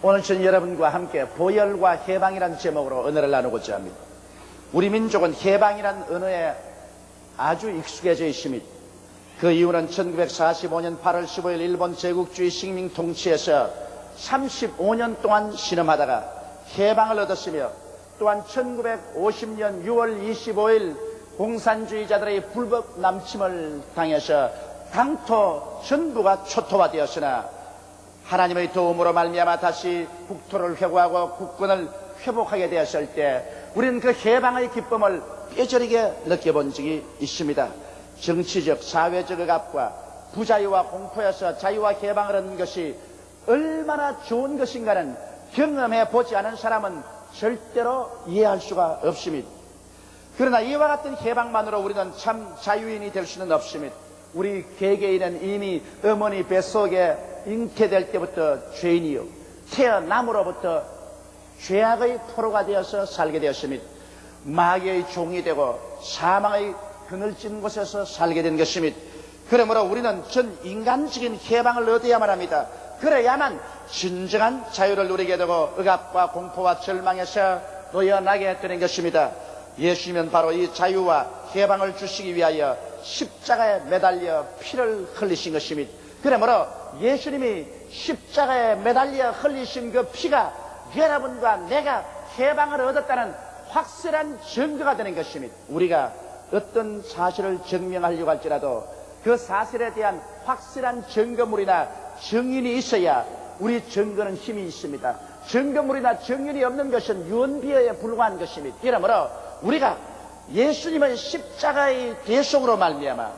오늘 저는 여러분과 함께 보혈과 해방이라는 제목으로 언어를 나누고자 합니다. 우리 민족은 해방이라는 언어에 아주 익숙해져 있습니다. 그 이유는 1945년 8월 15일 일본 제국주의 식민 통치에서 35년 동안 신음하다가 해방을 얻었으며, 또한 1950년 6월 25일 공산주의자들의 불법 남침을 당해서 당토 전부가 초토화되었으나 하나님의 도움으로 말미암아 다시 국토를 회복하고 국권을 회복하게 되었을 때 우리는 그 해방의 기쁨을 뼈저리게 느껴본 적이 있습니다. 정치적, 사회적 억압과 부자유와 공포에서 자유와 해방을 얻는 것이 얼마나 좋은 것인가는 경험해 보지 않은 사람은 절대로 이해할 수가 없습니다. 그러나 이와 같은 해방만으로 우리는 참 자유인이 될 수는 없습니다. 우리 개개인은 이미 어머니 뱃속에 잉태될 때부터 죄인이요, 태어남으로부터 죄악의 포로가 되어서 살게 되었습니다. 마귀의 종이 되고 사망의 그늘진 곳에서 살게 된 것입니다. 그러므로 우리는 전 인간적인 해방을 얻어야만 합니다. 그래야만 진정한 자유를 누리게 되고 억압과 공포와 절망에서 놓여나게 되는 것입니다. 예수님은 바로 이 자유와 해방을 주시기 위하여 십자가에 매달려 피를 흘리신 것입니다. 그러므로 예수님이 십자가에 매달려 흘리신 그 피가 여러분과 내가 해방을 얻었다는 확실한 증거가 되는 것입니다. 우리가 어떤 사실을 증명하려고 할지라도 그 사실에 대한 확실한 증거물이나 증인이 있어야 우리 증거는 힘이 있습니다. 증거물이나 증인이 없는 것은 유언비어에 불과한 것입니다. 이러므로 우리가 예수님의 십자가의 대속으로 말미암아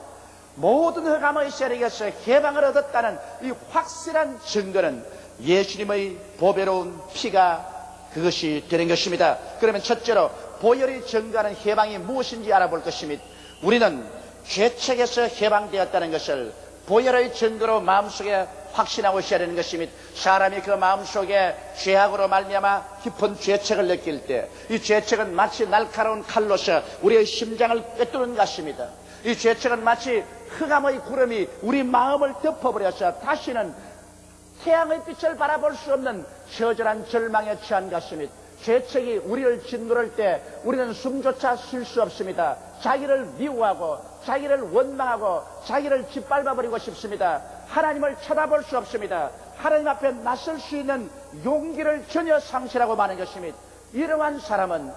모든 흑암의 세력에서 해방을 얻었다는 이 확실한 증거는 예수님의 보배로운 피가 그것이 되는 것입니다. 그러면 첫째로 보혈이 증거하는 해방이 무엇인지 알아볼 것입니다. 우리는 죄책에서 해방되었다는 것을 보혈의 증거로 마음속에 확신하고 있어야 되는 것입니다. 사람이 그 마음속에 죄악으로 말미암아 깊은 죄책을 느낄 때 이 죄책은 마치 날카로운 칼로서 우리의 심장을 꿰뚫는 것입니다. 이 죄책은 마치 흑암의 구름이 우리 마음을 덮어버려서 다시는 태양의 빛을 바라볼 수 없는 처절한 절망에 처한 것입니다. 죄책이 우리를 짓누를 때 우리는 숨조차 쉴 수 없습니다. 자기를 미워하고 자기를 원망하고 자기를 짓밟아버리고 싶습니다. 하나님을 쳐다볼 수 없습니다. 하나님 앞에 나설 수 있는 용기를 전혀 상실하고 마는 것입니다. 이러한 사람은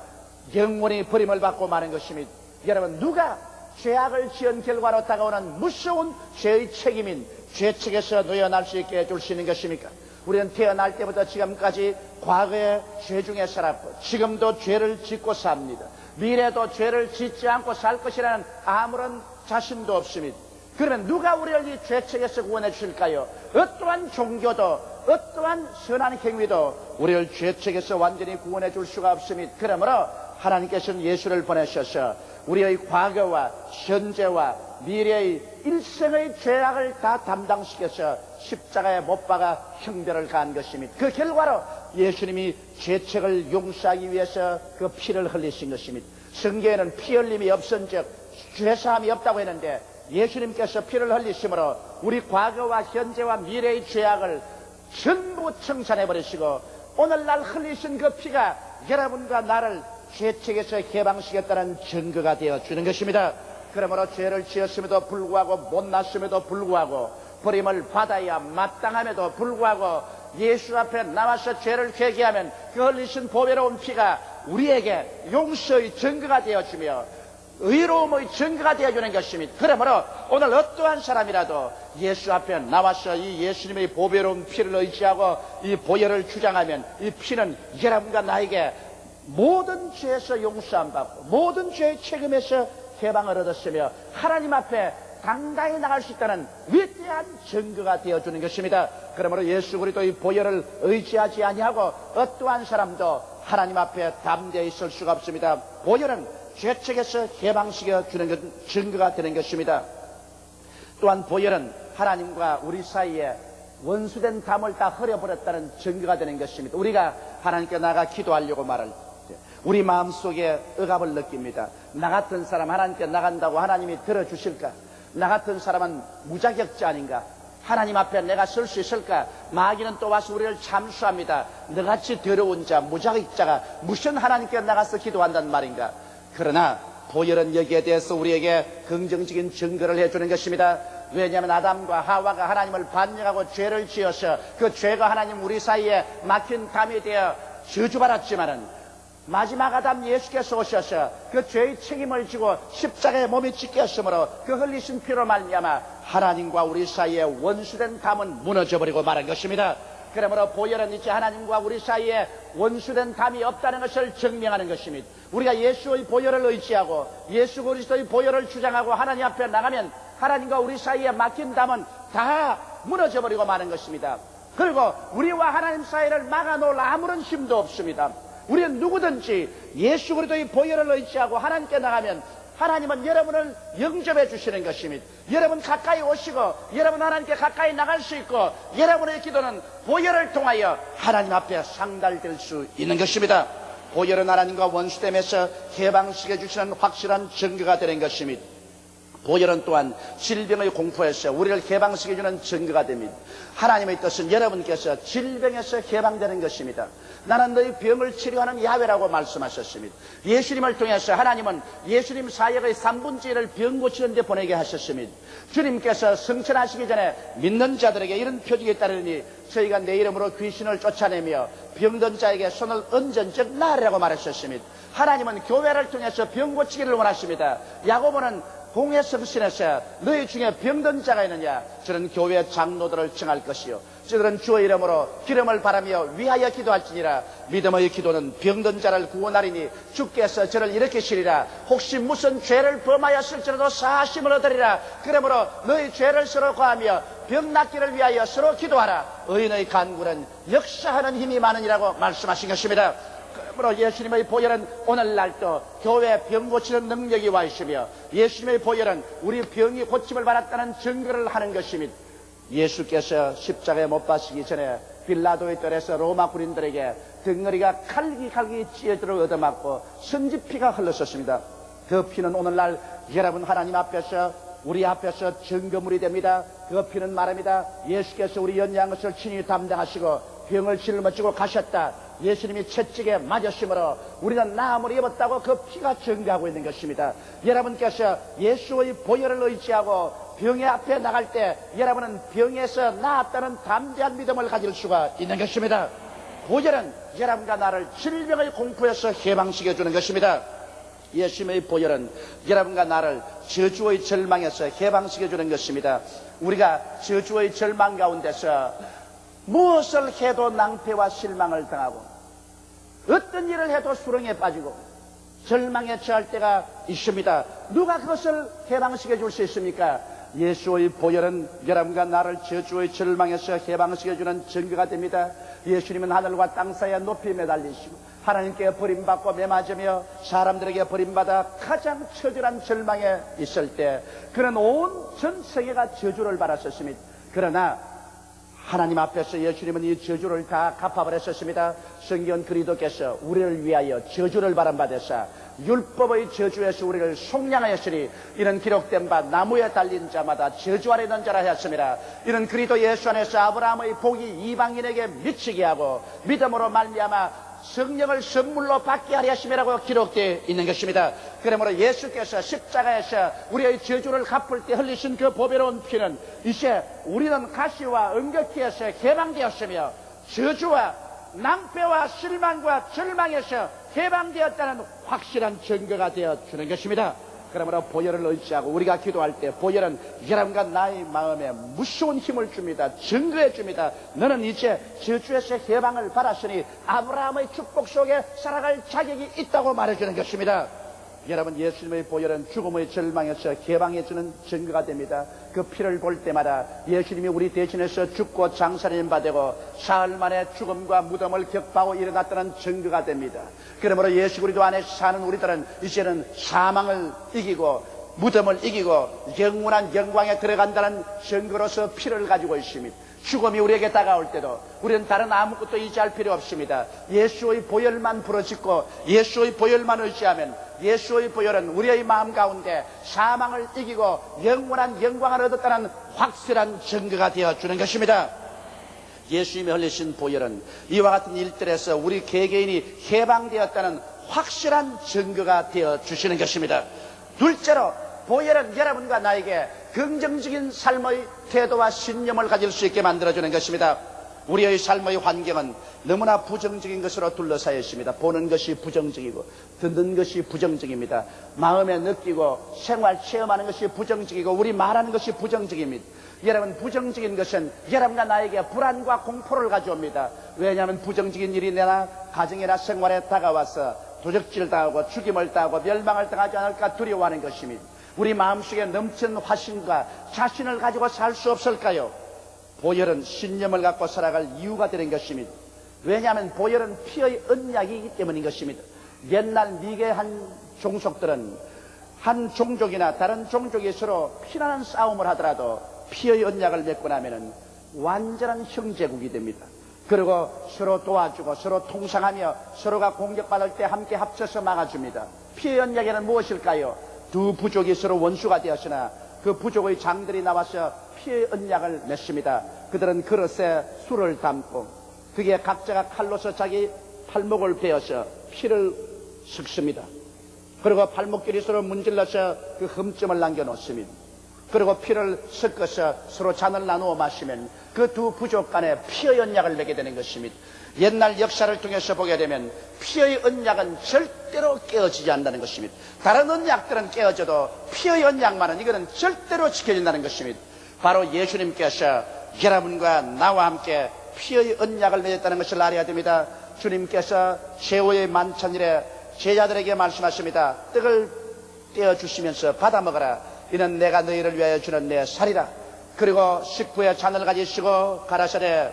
영원히 버림을 받고 마는 것입니다. 여러분, 누가 죄악을 지은 결과로 다가오는 무서운 죄의 책임인 죄책에서 놓여날 수 있게 해줄 수 있는 것입니까? 우리는 태어날 때부터 지금까지 과거의 죄 중에 살았고 지금도 죄를 짓고 삽니다. 미래도 죄를 짓지 않고 살 것이라는 아무런 자신도 없습니다. 그러면 누가 우리를 이 죄책에서 구원해 주실까요? 어떠한 종교도 어떠한 선한 행위도 우리를 죄책에서 완전히 구원해 줄 수가 없습니다. 그러므로 하나님께서는 예수를 보내셔서 우리의 과거와 현재와 미래의 일생의 죄악을 다 담당시켜서 십자가에 못 박아 형벌을 가한 것입니다. 그 결과로 예수님이 죄책을 용서하기 위해서 그 피를 흘리신 것입니다. 성경에는 피 흘림이 없은즉 죄사함이 없다고 했는데 예수님께서 피를 흘리심으로 우리 과거와 현재와 미래의 죄악을 전부 청산해버리시고 오늘날 흘리신 그 피가 여러분과 나를 죄책에서 해방시켰다는 증거가 되어주는 것입니다. 그러므로 죄를 지었음에도 불구하고 못났음에도 불구하고 버림을 받아야 마땅함에도 불구하고 예수 앞에 나와서 죄를 회개하면 그 흘리신 보배로운 피가 우리에게 용서의 증거가 되어주며 의로움의 증거가 되어주는 것입니다. 그러므로 오늘 어떠한 사람이라도 예수 앞에 나와서 이 예수님의 보배로운 피를 의지하고 이 보혈을 주장하면 이 피는 여러분과 나에게 모든 죄에서 용서함 받고 모든 죄의 책임에서 해방을 얻었으며 하나님 앞에 당당히 나갈 수 있다는 위대한 증거가 되어주는 것입니다. 그러므로 예수 그리스도의 보혈을 의지하지 아니하고 어떠한 사람도 하나님 앞에 담대히 있을 수가 없습니다. 보혈은 죄책에서 해방시켜 주는 증거가 되는 것입니다. 또한 보혈은 하나님과 우리 사이에 원수된 담을 다 흐려버렸다는 증거가 되는 것입니다. 우리가 하나님께 나가 기도하려고 말할 때 우리 마음속에 억압을 느낍니다. 나 같은 사람 하나님께 나간다고 하나님이 들어주실까? 나 같은 사람은 무자격자 아닌가? 하나님 앞에 내가 설 수 있을까? 마귀는 또 와서 우리를 참수합니다. 너같이 더러운 자, 무자익자가 무슨 하나님께 나가서 기도한단 말인가? 그러나 보혈은 여기에 대해서 우리에게 긍정적인 증거를 해주는 것입니다. 왜냐하면 아담과 하와가 하나님을 반역하고 죄를 지어서 그 죄가 하나님 우리 사이에 막힌 담이 되어 저주받았지만은 마지막 아담 예수께서 오셔서 그 죄의 책임을 지고 십자가에 몸이 찢겼으므로 그 흘리신 피로 말미암아 하나님과 우리 사이에 원수된 담은 무너져버리고 말한 것입니다. 그러므로 보혈은 이제 하나님과 우리 사이에 원수된 담이 없다는 것을 증명하는 것입니다. 우리가 예수의 보혈을 의지하고 예수 그리스도의 보혈을 주장하고 하나님 앞에 나가면 하나님과 우리 사이에 막힌 담은 다 무너져버리고 마는 것입니다. 그리고 우리와 하나님 사이를 막아놓을 아무런 힘도 없습니다. 우리는 누구든지 예수 그리스도의 보혈을 의지하고 하나님께 나가면 하나님은 여러분을 영접해 주시는 것입니다. 여러분 가까이 오시고 여러분 하나님께 가까이 나갈 수 있고 여러분의 기도는 보혈을 통하여 하나님 앞에 상달될 수 있는 것입니다. 보혈은 하나님과 원수됨에서 해방시켜 주시는 확실한 증거가 되는 것입니다. 보혈은 또한 질병의 공포에서 우리를 해방시켜주는 증거가 됩니다. 하나님의 뜻은 여러분께서 질병에서 해방되는 것입니다. 나는 너희 병을 치료하는 야훼라고 말씀하셨습니다. 예수님을 통해서 하나님은 예수님 사역의 3분의 1을 병 고치는 데 보내게 하셨습니다. 주님께서 승천하시기 전에 믿는 자들에게 이런 표징이 따르니 저희가 내 이름으로 귀신을 쫓아내며 병든 자에게 손을 얹은 즉 나으라고 말하셨습니다. 하나님은 교회를 통해서 병 고치기를 원하십니다. 야고보는 공회 성신에서 너희 중에 병든 자가 있느냐? 저는 교회 장로들을 청할 것이요 저들은 주의 이름으로 기름을 바라며 위하여 기도할지니라. 믿음의 기도는 병든 자를 구원하리니 주께서 저를 일으키시리라. 혹시 무슨 죄를 범하였을지라도 사하심을 얻으리라. 그러므로 너희 죄를 서로 고하며 병 낫기를 위하여 서로 기도하라. 의인의 간구는 역사하는 힘이 많으니라고 말씀하신 것입니다. 그러므로 예수님의 보혈은 오늘날도 교회에 병 고치는 능력이 와 있으며 예수님의 보혈은 우리 병이 고침을 받았다는 증거를 하는 것입니다. 예수께서 십자가에 못 박히기 전에 빌라도의 뜰에서 로마 군인들에게 덩어리가 칼기 찢어들어 얻어맞고 선지피가 흘렀었습니다. 그 피는 오늘날 여러분 하나님 앞에서 우리 앞에서 증거물이 됩니다. 그 피는 말합니다. 예수께서 우리 연약한 것을 친히 담당하시고 병을 짊어지고 가셨다. 예수님이 채찍에 맞으심으로 우리는 나음을 입었다고 그 피가 증거하고 있는 것입니다. 여러분께서 예수의 보혈을 의지하고 병의 앞에 나갈 때 여러분은 병에서 나았다는 담대한 믿음을 가질 수가 있는 것입니다. 보혈은 여러분과 나를 질병의 공포에서 해방시켜 주는 것입니다. 예수님의 보혈은 여러분과 나를 저주의 절망에서 해방시켜 주는 것입니다. 우리가 저주의 절망 가운데서 무엇을 해도 낭패와 실망을 당하고 어떤 일을 해도 수렁에 빠지고 절망에 처할 때가 있습니다. 누가 그것을 해방시켜 줄 수 있습니까? 예수의 보혈은 여러분과 나를 저주의 절망에서 해방시켜 주는 증거가 됩니다. 예수님은 하늘과 땅 사이에 높이 매달리시고 하나님께 버림받고 매맞으며 사람들에게 버림받아 가장 처절한 절망에 있을 때 그는 온 전 세계가 저주를 받았었습니다. 그러나 하나님 앞에서 예수님은 이 저주를 다 갚아버렸었습니다. 성경 그리스도께서 우리를 위하여 저주를 바람받으사 율법의 저주에서 우리를 속량하였으니 이는 기록된 바 나무에 달린 자마다 저주 아래 있는 자라 하였습니다. 이는 그리스도 예수 안에서 아브라함의 복이 이방인에게 미치게 하고 믿음으로 말미암아 성령을 선물로 받게 하려 하심이라고 기록되어 있는 것입니다. 그러므로 예수께서 십자가에서 우리의 저주를 갚을 때 흘리신 그 보배로운 피는 이제 우리는 가시와 은격기에서 해방되었으며 저주와 낭패와 실망과 절망에서 해방되었다는 확실한 증거가 되어주는 것입니다. 그러므로 보혈을 의지하고 우리가 기도할 때 보혈은 여러분과 나의 마음에 무서운 힘을 줍니다. 증거해 줍니다. 너는 이제 저주에서 해방을 받았으니 아브라함의 축복 속에 살아갈 자격이 있다고 말해주는 것입니다. 여러분 예수님의 보혈은 죽음의 절망에서 해방해주는 증거가 됩니다. 그 피를 볼 때마다 예수님이 우리 대신해서 죽고 장사님 받고 사흘 만에 죽음과 무덤을 격파하고 일어났다는 증거가 됩니다. 그러므로 예수 그리스도 안에 사는 우리들은 이제는 사망을 이기고 무덤을 이기고 영원한 영광에 들어간다는 증거로서 피를 가지고 있습니다. 죽음이 우리에게 다가올 때도 우리는 다른 아무것도 의지할 필요 없습니다. 예수의 보혈만 부르짖고 예수의 보혈만 의지하면 예수의 보혈은 우리의 마음 가운데 사망을 이기고 영원한 영광을 얻었다는 확실한 증거가 되어주는 것입니다. 예수님이 흘리신 보혈은 이와 같은 일들에서 우리 개개인이 해방되었다는 확실한 증거가 되어주시는 것입니다. 둘째로 보혈은 여러분과 나에게 긍정적인 삶의 태도와 신념을 가질 수 있게 만들어주는 것입니다. 우리의 삶의 환경은 너무나 부정적인 것으로 둘러싸여 있습니다. 보는 것이 부정적이고 듣는 것이 부정적입니다. 마음에 느끼고 생활 체험하는 것이 부정적이고 우리 말하는 것이 부정적입니다. 여러분, 부정적인 것은 여러분과 나에게 불안과 공포를 가져옵니다. 왜냐하면 부정적인 일이 내나 가정이나 생활에 다가와서 도적질 당하고 죽임을 당하고 멸망을 당하지 않을까 두려워하는 것입니다. 우리 마음속에 넘치는 화신과 자신을 가지고 살 수 없을까요? 보혈은 신념을 갖고 살아갈 이유가 되는 것입니다. 왜냐하면 보혈은 피의 언약이기 때문인 것입니다. 옛날 미개한 종속들은 한 종족이나 다른 종족이 서로 피나는 싸움을 하더라도 피의 언약을 맺고 나면은 완전한 형제국이 됩니다. 그리고 서로 도와주고 서로 통상하며 서로가 공격받을 때 함께 합쳐서 막아줍니다. 피의 언약에는 무엇일까요? 두 부족이 서로 원수가 되었으나 그 부족의 장들이 나와서 피의 언약을 맺습니다. 그들은 그릇에 술을 담고 그게 각자가 칼로서 자기 팔목을 베어서 피를 섞습니다. 그리고 팔목끼리 서로 문질러서 그 흠점을 남겨놓습니다. 그리고 피를 섞어서 서로 잔을 나누어 마시면 그 두 부족 간에 피의 언약을 맺게 되는 것입니다. 옛날 역사를 통해서 보게 되면 피의 언약은 절대로 깨어지지 않는다는 것입니다. 다른 언약들은 깨어져도 피의 언약만은 이거는 절대로 지켜진다는 것입니다. 바로 예수님께서 여러분과 나와 함께 피의 언약을 맺었다는 것을 알아야 됩니다. 주님께서 최후의 만찬일에 제자들에게 말씀하십니다. 떡을 떼어주시면서 받아 먹어라. 이는 내가 너희를 위하여 주는 내 살이라. 그리고 식후에 잔을 가지시고 가라사대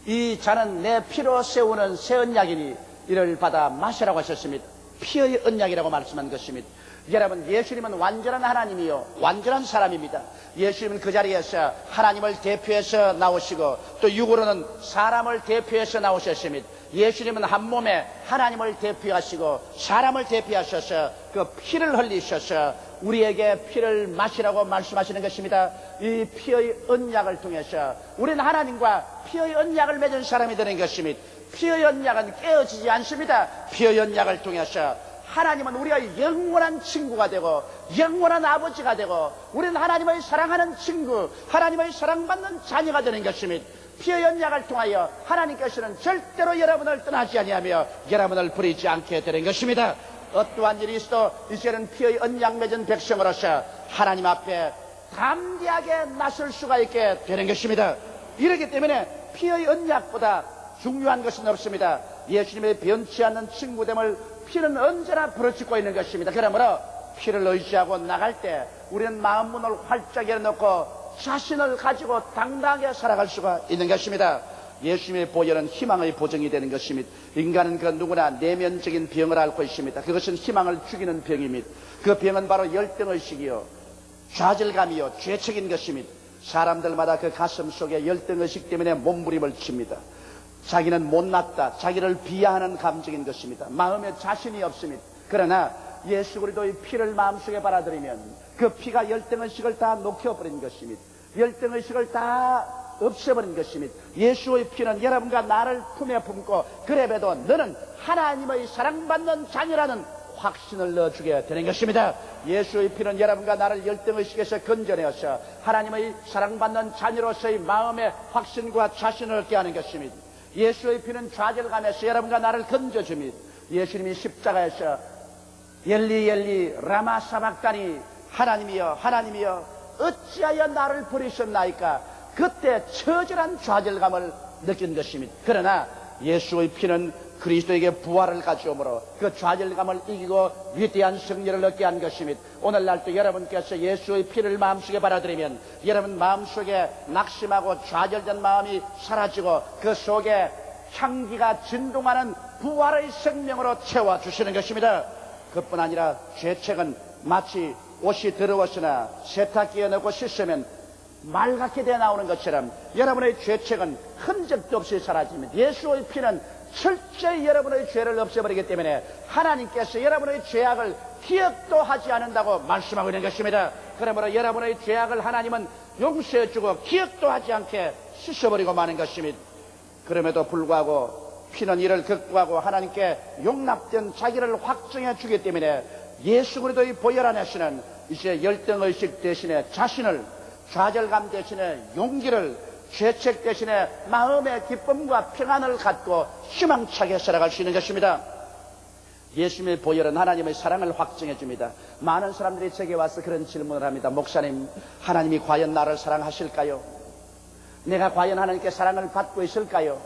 이 잔은 내 피로 세우는 새 언약이니 이를 받아 마시라고 하셨습니다. 피의 언약이라고 말씀한 것입니다. 여러분, 예수님은 완전한 하나님이요 완전한 사람입니다. 예수님은 그 자리에서 하나님을 대표해서 나오시고 또 육으로는 사람을 대표해서 나오셨습니다. 예수님은 한 몸에 하나님을 대표하시고 사람을 대표하셔서 그 피를 흘리셔서 우리에게 피를 마시라고 말씀하시는 것입니다. 이 피의 언약을 통해서 우리는 하나님과 피의 언약을 맺은 사람이 되는 것입니다. 피의 언약은 깨어지지 않습니다. 피의 언약을 통해서 하나님은 우리가 영원한 친구가 되고 영원한 아버지가 되고 우리는 하나님의 사랑하는 친구, 하나님의 사랑받는 자녀가 되는 것입니다. 피의 언약을 통하여 하나님께서는 절대로 여러분을 떠나지 아니하며 여러분을 버리지 않게 되는 것입니다. 어떠한 일이 있어도 이제는 피의 언약 맺은 백성으로서 하나님 앞에 담대하게 나설 수가 있게 되는 것입니다. 이렇기 때문에 피의 언약보다 중요한 것은 없습니다. 예수님의 변치 않는 친구됨을 피는 언제나 부르짖고 있는 것입니다. 그러므로 피를 의지하고 나갈 때 우리는 마음 문을 활짝 열어놓고 자신을 가지고 당당하게 살아갈 수가 있는 것입니다. 예수님의 보혈은 희망의 보증이 되는 것입니다. 인간은 그 누구나 내면적인 병을 앓고 있습니다. 그것은 희망을 죽이는 병입니다. 그 병은 바로 열등의식이요 좌절감이요 죄책인 것입니다. 사람들마다 그 가슴 속에 열등의식 때문에 몸부림을 칩니다. 자기는 못났다, 자기를 비하하는 감정인 것입니다. 마음에 자신이 없습니다. 그러나 예수 그리스도의 피를 마음속에 받아들이면 그 피가 열등의식을 다 녹여버린 것입니다. 열등의식을 다 없애버린 것입니다. 예수의 피는 여러분과 나를 품에 품고 그래봬도 너는 하나님의 사랑받는 자녀라는 확신을 넣어주게 되는 것입니다. 예수의 피는 여러분과 나를 열등의식에서 건져내어서 하나님의 사랑받는 자녀로서의 마음의 확신과 자신을 얻게 하는 것입니다. 예수의 피는 좌절감에서 여러분과 나를 건져줍니다. 예수님이 십자가에서 엘리 엘리 라마 사박다니 하나님이여 하나님이여 어찌하여 나를 버리셨나이까 그때 처절한 좌절감을 느낀 것입니다. 그러나 예수의 피는 그리스도에게 부활을 가져오므로 그 좌절감을 이기고 위대한 승리를 얻게 한 것입니다. 오늘날도 여러분께서 예수의 피를 마음속에 받아들이면 여러분 마음속에 낙심하고 좌절된 마음이 사라지고 그 속에 향기가 진동하는 부활의 생명으로 채워주시는 것입니다. 그뿐 아니라 죄책은 마치 옷이 더러웠으나 세탁기에 넣고 씻으면 맑게 되어 나오는 것처럼 여러분의 죄책은 흔적도 없이 사라집니다. 예수의 피는 철저히 여러분의 죄를 없애버리기 때문에 하나님께서 여러분의 죄악을 기억도 하지 않는다고 말씀하고 있는 것입니다. 그러므로 여러분의 죄악을 하나님은 용서해주고 기억도 하지 않게 씻어버리고 마는 것입니다. 그럼에도 불구하고 피는 이를 극구하고 하나님께 용납된 자기를 확증해 주기 때문에 예수 그리스도의 보혈 안에서는 이제 열등의식 대신에 자신을, 좌절감 대신에 용기를, 죄책 대신에 마음의 기쁨과 평안을 갖고 희망차게 살아갈 수 있는 것입니다. 예수님의 보혈은 하나님의 사랑을 확증해 줍니다. 많은 사람들이 제게 와서 그런 질문을 합니다. 목사님, 하나님이 과연 나를 사랑하실까요? 내가 과연 하나님께 사랑을 받고 있을까요?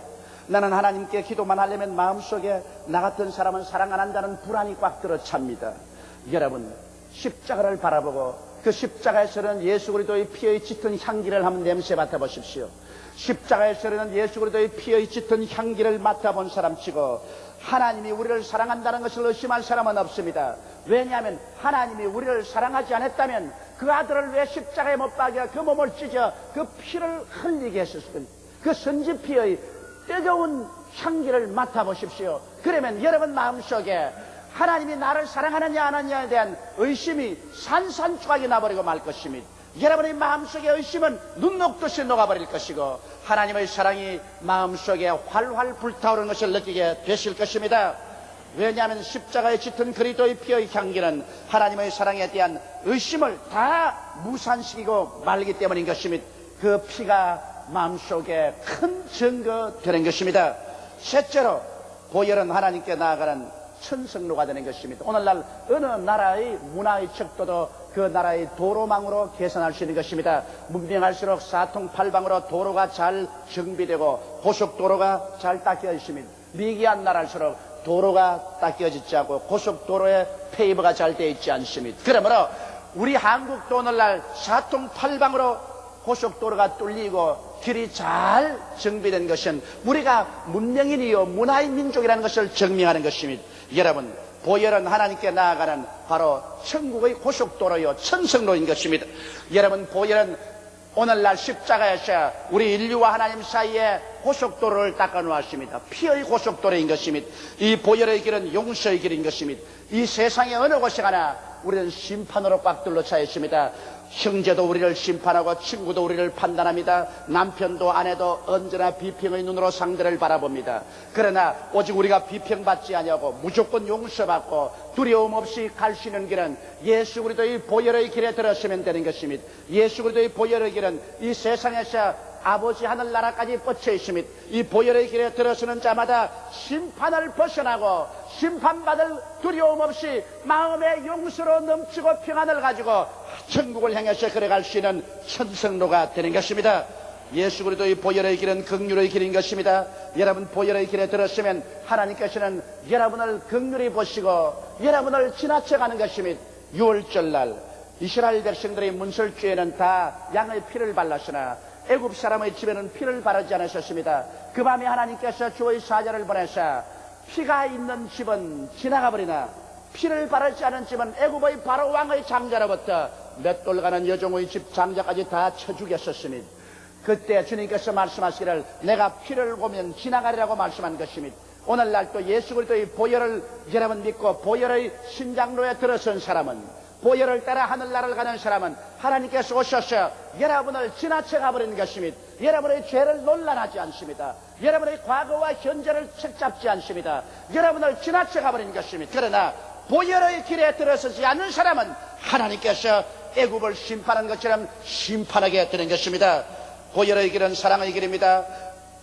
나는 하나님께 기도만 하려면 마음속에 나 같은 사람은 사랑 안 한다는 불안이 꽉 들어찹니다. 여러분, 십자가를 바라보고 그 십자가에서는 예수 그리스도의 피의 짙은 향기를 한번 냄새 맡아보십시오. 십자가에서는 예수 그리스도의 피의 짙은 향기를 맡아본 사람치고 하나님이 우리를 사랑한다는 것을 의심한 사람은 없습니다. 왜냐하면 하나님이 우리를 사랑하지 않았다면 그 아들을 왜 십자가에 못 박여 그 몸을 찢어 그 피를 흘리게 했었습니까? 그 선지피의 뜨거운 향기를 맡아보십시오. 그러면 여러분 마음속에 하나님이 나를 사랑하느냐 안 하느냐에 대한 의심이 산산조각이 나버리고 말 것입니다. 여러분의 마음속의 의심은 눈 녹듯이 녹아버릴 것이고 하나님의 사랑이 마음속에 활활 불타오르는 것을 느끼게 되실 것입니다. 왜냐하면 십자가에 짙은 그리스도의 피의 향기는 하나님의 사랑에 대한 의심을 다 무산시키고 말기 때문인 것입니다. 그 피가 마음속에 큰 증거 되는 것입니다. 셋째로 보혈은 하나님께 나아가는 천성로가 되는 것입니다. 오늘날 어느 나라의 문화의 척도도 그 나라의 도로망으로 개선할 수 있는 것입니다. 문명할수록 사통팔방으로 도로가 잘 정비되고 고속도로가 잘 닦여 있습니다. 미개한 나라일수록 도로가 닦여지지 않고 고속도로에 페이버가 잘 되어 있지 않습니다. 그러므로 우리 한국도 오늘날 사통팔방으로 고속도로가 뚫리고 길이 잘 정비된 것은 우리가 문명인이요 문화의 민족이라는 것을 증명하는 것입니다. 여러분, 보혈은 하나님께 나아가는 바로 천국의 고속도로요 천성로인 것입니다. 여러분, 보혈은 오늘날 십자가에서 우리 인류와 하나님 사이에 고속도로를 닦아 놓았습니다. 피의 고속도로인 것입니다. 이 보혈의 길은 용서의 길인 것입니다. 이 세상의 어느 곳에 가나 우리는 심판으로 꽉 둘러차 있습니다. 형제도 우리를 심판하고 친구도 우리를 판단합니다. 남편도 아내도 언제나 비평의 눈으로 상대를 바라봅니다. 그러나 오직 우리가 비평받지 아니하고 무조건 용서받고 두려움 없이 갈 수 있는 길은 예수 그리스도의 보혈의 길에 들어서면 되는 것입니다. 예수 그리스도의 보혈의 길은 이 세상에서 아버지 하늘나라까지 뻗쳐 있습니다. 이 보혈의 길에 들어서는 자마다 심판을 벗어나고 심판받을 두려움 없이 마음의 용서로 넘치고 평안을 가지고 천국을 향해서 걸어갈 수 있는 천성로가 되는 것입니다. 예수 그리스도의 보혈의 길은 긍휼의 길인 것입니다. 여러분, 보혈의 길에 들었으면 하나님께서는 여러분을 긍휼히 보시고 여러분을 지나쳐가는 것입니다. 6월절날 이스라엘 백성들의 문설주에는 다 양의 피를 발랐으나 애굽 사람의 집에는 피를 바르지 않으셨습니다. 그 밤에 하나님께서 주의 사자를 보내사 피가 있는 집은 지나가 버리나 피를 바르지 않은 집은 애굽의 바로 왕의 장자로부터 몇 돌 가는 여종의 집 장자까지 다 쳐 죽였었습니다. 그때 주님께서 말씀하시기를 내가 피를 보면 지나가리라고 말씀한 것입니다. 오늘날 또 예수 그리스도의 보혈을 여러분 믿고 보혈의 신장로에 들어선 사람은, 보혈을 따라 하늘나라를 가는 사람은 하나님께서 오셔서 여러분을 지나쳐 가버리는 것입니다. 여러분의 죄를 논란하지 않습니다. 여러분의 과거와 현재를 책잡지 않습니다. 여러분을 지나쳐 가버리는 것입니다. 그러나 보혈의 길에 들어서지 않는 사람은 하나님께서 애굽을 심판한 것처럼 심판하게 되는 것입니다. 보혈의 길은 사랑의 길입니다.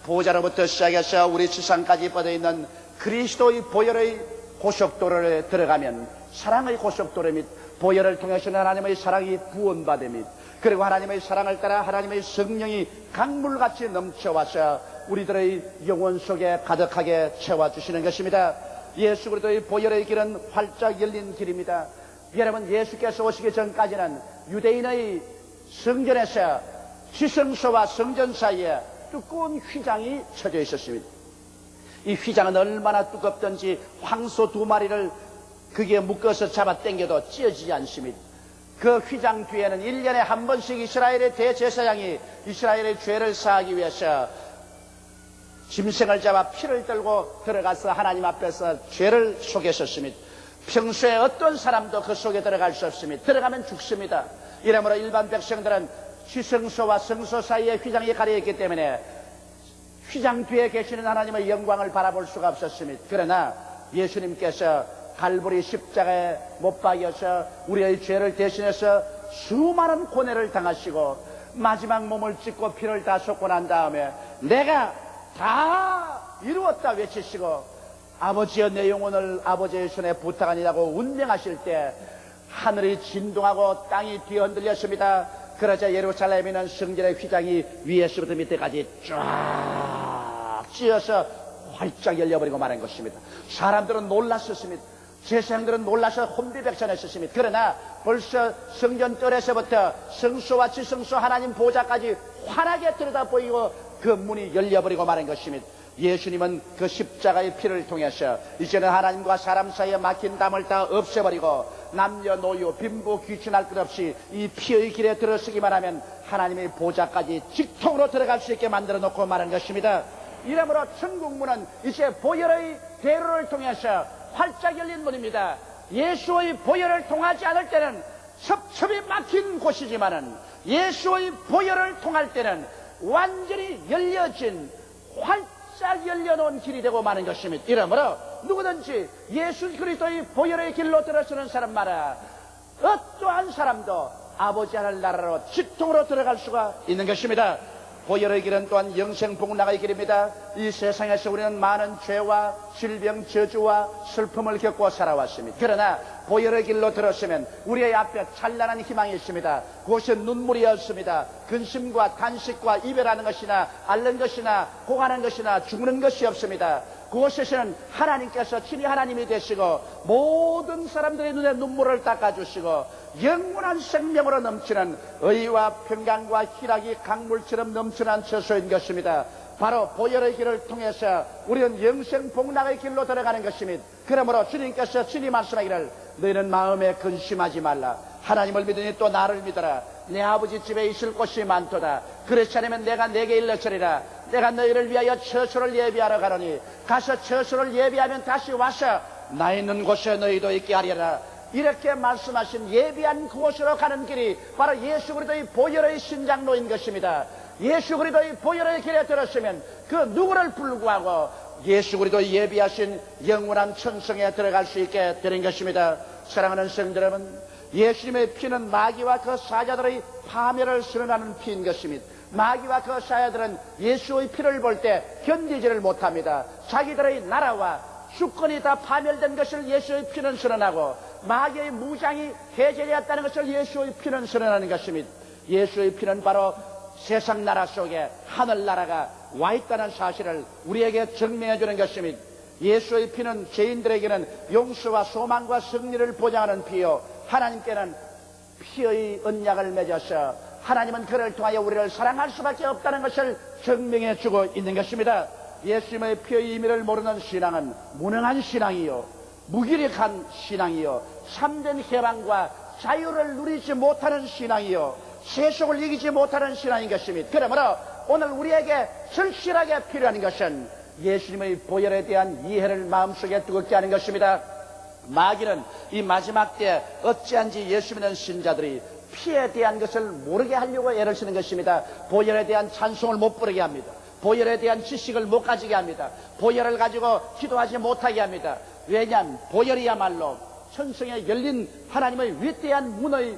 보호자로부터 시작해서 우리 지상까지 뻗어있는 그리스도의 보혈의 고속도로에 들어가면 사랑의 고속도로입니다. 보혈을 통해서는 하나님의 사랑이 부원받음입니다. 그리고 하나님의 사랑을 따라 하나님의 성령이 강물같이 넘쳐와서 우리들의 영혼 속에 가득하게 채워주시는 것입니다. 예수 그리스도의 보혈의 길은 활짝 열린 길입니다. 여러분, 예수께서 오시기 전까지는 유대인의 성전에서 지성소와 성전 사이에 두꺼운 휘장이 쳐져 있었습니다. 이 휘장은 얼마나 두껍든지 황소 2마리를 그게 묶어서 잡아 당겨도 찢어지지 않습니다. 그 휘장 뒤에는 1년에 한 번씩 이스라엘의 대제사장이 이스라엘의 죄를 사하기 위해서 짐승을 잡아 피를 들고 들어가서 하나님 앞에서 죄를 속였었습니다. 평소에 어떤 사람도 그 속에 들어갈 수 없습니다. 들어가면 죽습니다. 이러므로 일반 백성들은 지성소와 성소 사이에 휘장이 가려있기 때문에 휘장 뒤에 계시는 하나님의 영광을 바라볼 수가 없었습니다. 그러나 예수님께서 갈보리 십자가에 못 박여서 우리의 죄를 대신해서 수많은 고뇌를 당하시고 마지막 몸을 찢고 피를 다 쏟고 난 다음에 내가 다 이루었다 외치시고 아버지여 내 영혼을 아버지의 손에 부탁하니라고 운명하실 때 하늘이 진동하고 땅이 뒤흔들렸습니다. 그러자 예루살렘에는 성전의 휘장이 위에서부터 밑에까지 쫙 찧어서 활짝 열려버리고 말한 것입니다. 사람들은 놀랐었습니다. 제사장들은 놀라서 혼비백산했었습니다. 그러나 벌써 성전 뜰에서부터 성소와 지성소 하나님 보좌까지 환하게 들여다보이고 그 문이 열려버리고 말한 것입니다. 예수님은 그 십자가의 피를 통해서 이제는 하나님과 사람 사이에 막힌 담을 다 없애버리고 남녀노소 빈부 귀천할 것 없이 이 피의 길에 들어서기만 하면 하나님의 보좌까지 직통으로 들어갈 수 있게 만들어 놓고 말한 것입니다. 이러므로 천국문은 이제 보혈의 대로를 통해서 활짝 열린 문입니다. 예수의 보혈을 통하지 않을 때는 첩첩이 막힌 곳이지만은 예수의 보혈을 통할 때는 완전히 열려진 활짝 열려놓은 길이 되고 마는 것입니다. 이러므로 누구든지 예수 그리스도의 보혈의 길로 들어서는 사람마다 어떠한 사람도 아버지 하늘 나라로 직통으로 들어갈 수가 있는 것입니다. 보혈의 길은 또한 영생복락의 길입니다. 이 세상에서 우리는 많은 죄와 질병, 저주와 슬픔을 겪고 살아왔습니다. 그러나 보혈의 길로 들었으면 우리의 앞에 찬란한 희망이 있습니다. 그곳에 눈물이 없습니다. 근심과 탄식과 이별하는 것이나 앓는 것이나 고가는 것이나 죽는 것이 없습니다. 그곳에서는 하나님께서 친히 하나님이 되시고 모든 사람들의 눈에 눈물을 닦아주시고 영원한 생명으로 넘치는 의와 평강과 희락이 강물처럼 넘치는 처소인 것입니다. 바로 보혈의 길을 통해서 우리는 영생복락의 길로 들어가는 것입니다. 그러므로 주님께서 친히 말씀하기를 너희는 마음에 근심하지 말라. 하나님을 믿으니 또 나를 믿어라. 내 아버지 집에 있을 곳이 많도다. 그렇지 않으면 내가 내게 일러주리라. 내가 너희를 위하여 처소를 예비하러 가노니 가서 처소를 예비하면 다시 와서 나 있는 곳에 너희도 있게 하리라. 이렇게 말씀하신 예비한 그곳으로 가는 길이 바로 예수 그리스도의 보혈의 신장로인 것입니다. 예수 그리스도의 보혈의 길에 들었으면 그 누구를 불구하고 예수 그리스도 예비하신 영원한 천성에 들어갈 수 있게 되는 것입니다. 사랑하는 성도 여러분, 예수님의 피는 마귀와 그 사자들의 파멸을 선언하는 피인 것입니다. 마귀와 그 사자들은 예수의 피를 볼 때 견디지를 못합니다. 자기들의 나라와 주권이 다 파멸된 것을 예수의 피는 선언하고 마귀의 무장이 해제되었다는 것을 예수의 피는 선언하는 것입니다. 예수의 피는 바로 세상 나라 속에 하늘나라가 와 있다는 사실을 우리에게 증명해 주는 것입니다. 예수의 피는 죄인들에게는 용서와 소망과 승리를 보장하는 피요, 하나님께는 피의 언약을 맺어서 하나님은 그를 통하여 우리를 사랑할 수밖에 없다는 것을 증명해 주고 있는 것입니다. 예수님의 피의 의미를 모르는 신앙은 무능한 신앙이요, 무기력한 신앙이요, 참된 해방과 자유를 누리지 못하는 신앙이요, 세속을 이기지 못하는 신앙인 것입니다. 그러므로 오늘 우리에게 절실하게 필요한 것은 예수님의 보혈에 대한 이해를 마음속에 뜨겁게 하는 것입니다. 마귀는 이 마지막 때 어찌한지 예수 믿는 신자들이 피에 대한 것을 모르게 하려고 애를 쓰는 것입니다. 보혈에 대한 찬송을 못 부르게 합니다. 보혈에 대한 지식을 못 가지게 합니다. 보혈을 가지고 기도하지 못하게 합니다. 왜냐하면 보혈이야말로 천성에 열린 하나님의 위대한 문의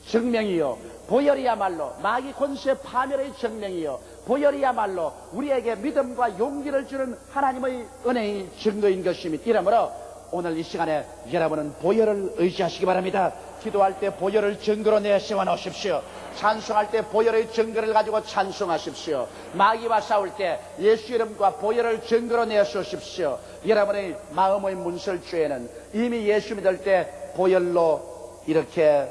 증명이요, 보혈이야말로 마귀 권세 파멸의 증명이요, 보혈이야말로 우리에게 믿음과 용기를 주는 하나님의 은혜의 증거인 것입니다. 이러므로 오늘 이 시간에 여러분은 보혈을 의지하시기 바랍니다. 기도할 때 보혈을 증거로 내세워 놓으십시오. 찬송할 때 보혈의 증거를 가지고 찬송하십시오. 마귀와 싸울 때 예수 이름과 보혈을 증거로 내세우십시오. 여러분의 마음의 문설주에는 이미 예수 믿을 때 보혈로 이렇게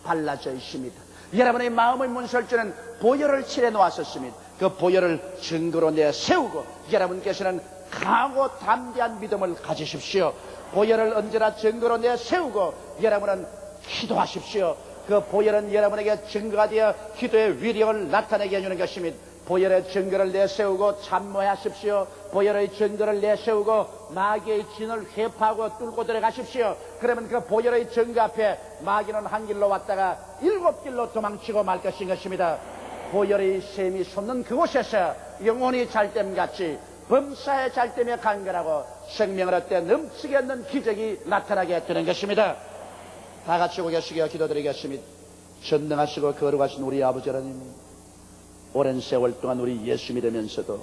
발라져 있습니다. 여러분의 마음의 문설주는 보혈을 칠해 놓았었습니다. 그 보혈을 증거로 내세우고 여러분께서는 강하고 담대한 믿음을 가지십시오. 보혈을 언제나 증거로 내세우고 여러분은 기도하십시오. 그 보혈은 여러분에게 증거가 되어 기도의 위력을 나타내게 해주는 것입니다. 보혈의 증거를 내세우고 참모하십시오. 보혈의 증거를 내세우고 마귀의 진을 회파하고 뚫고 들어가십시오. 그러면 그 보혈의 증거 앞에 마귀는 한 길로 왔다가 7길로 도망치고 말 것입니다. 보혈의 셈이 솟는 그곳에서 영혼이 잘됨같이 범사의 잘됨에 간결하고 생명을 얻되 넘치게 얻는 기적이 나타나게 되는 것입니다. 다 같이 고개시켜 기도드리겠습니다. 전능하시고 거룩하신 우리 아버지 하나님, 오랜 세월 동안 우리 예수 믿으면서도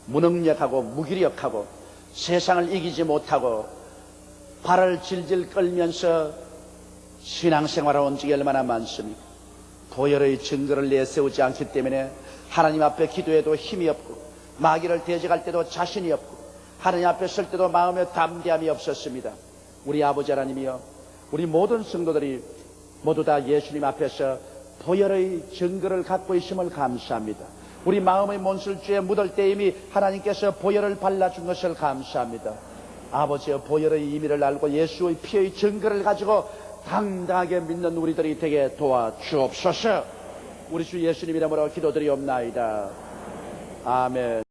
무능력하고 무기력하고 세상을 이기지 못하고 발을 질질 끌면서 신앙생활을 온 적이 얼마나 많습니까? 보혈의 증거를 내세우지 않기 때문에 하나님 앞에 기도해도 힘이 없고 마귀를 대적할 때도 자신이 없고 하나님 앞에 설 때도 마음에 담대함이 없었습니다. 우리 아버지 하나님이여, 우리 모든 성도들이 모두 다 예수님 앞에서 보혈의 증거를 갖고 있음을 감사합니다. 우리 마음의 몬술주에 묻을 때 이미 하나님께서 보혈을 발라준 것을 감사합니다. 아버지여, 보혈의 의미를 알고 예수의 피의 증거를 가지고 당당하게 믿는 우리들이 되게 도와주옵소서. 우리 주 예수님 이름으로 기도드리옵나이다. 아멘.